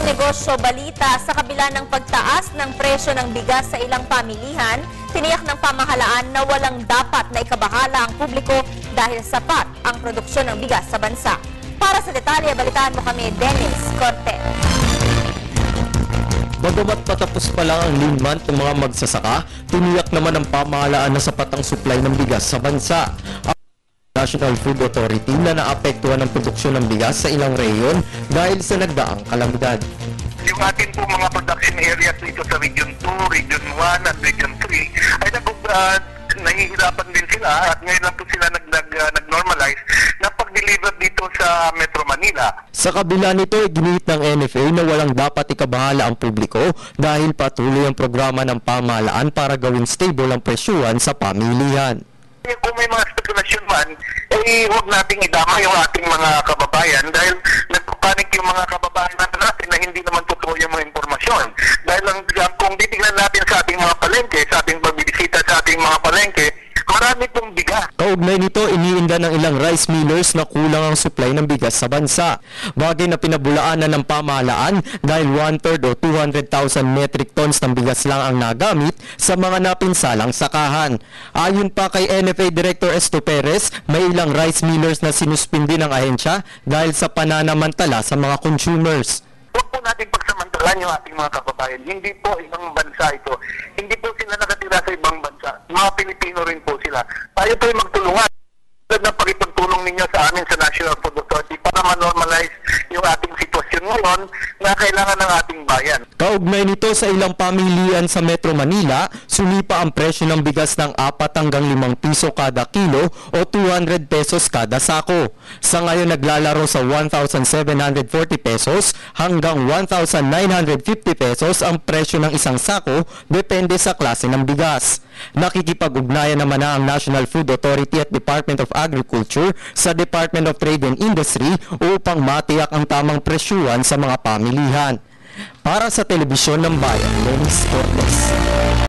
negosyo balita, sa kabila ng pagtaas ng presyo ng bigas sa ilang pamilihan, tiniyak ng pamahalaan na walang dapat na ikabahala ang publiko dahil sapat ang produksyon ng bigas sa bansa. Para sa detalye, balitaan mo kami, Dennis Cortez. Bagamat patapos pa lang ang lean month ng mga magsasaka, tiniyak naman ng pamahalaan na sapat ang supply ng bigas sa bansa. National Food Authority na naapektuhan ng produksyon ng bigas sa ilang rehiyon dahil sa nagdaang kalamidad. Yung ating po mga production areas dito sa Region 2, Region 1 at Region 3 ay nahihirapan din sila at ngayon lang po sila nag-normalize na pag-deliver dito sa Metro Manila. Sa kabila nito, ginit ng NFA na walang dapat ikabahala ang publiko dahil patuloy ang programa ng pamahalaan para gawing stable ang presyuhan sa pamilihan. Kung may mga spekulasyon man, huwag nating idama yung ating mga kababayan dahil nagpapanik yung mga kababayan natin na hindi naman totoo yung mga impormasyon. Dahil kung titignan natin sa ating mga palengke, sa ating pagbibisita sa ating mga palengke, marami pong bigas. Kaugnay nito, iniinda ng ilang rice millers na kulang ang supply ng bigas sa bansa. Bagay na pinabulaanan ng pamahalaan dahil 1/3 o 200,000 metric tons ng bigas lang ang nagamit sa mga napinsalang sakahan. Ayon pa kay NFA Director Esto Perez, may ilang rice millers na sinuspindi ng ahensya dahil sa pananamantala sa mga consumers. Huwag po natin pagsamantalan yung ating mga kababayan. Hindi po ibang bansa ito. Hindi po sila nakatira sa ibang bansa. Mga Pilipino rin po sila. Tayo po ay magtulungan. Na pakipagtulong ninyo sa amin sa National Food Authority para ma-normalize yung ating sitwasyon ngayon na kailangan ng ating bayan. Kaugnay nito, sa ilang pamilihan sa Metro Manila, sumipa ang presyo ng bigas ng 4 hanggang 5 piso kada kilo o 200 pesos kada sako. Sa ngayon naglalaro sa 1,740 pesos hanggang 1,950 pesos ang presyo ng isang sako depende sa klase ng bigas. Nakikipag-ugnayan naman na ang National Food Authority at Department of Agriculture sa Department of Trade and Industry upang matiyak ang tamang presyuhan sa mga pamilihan. Para sa Telebisyon ng Bayan, Dennis Cortez.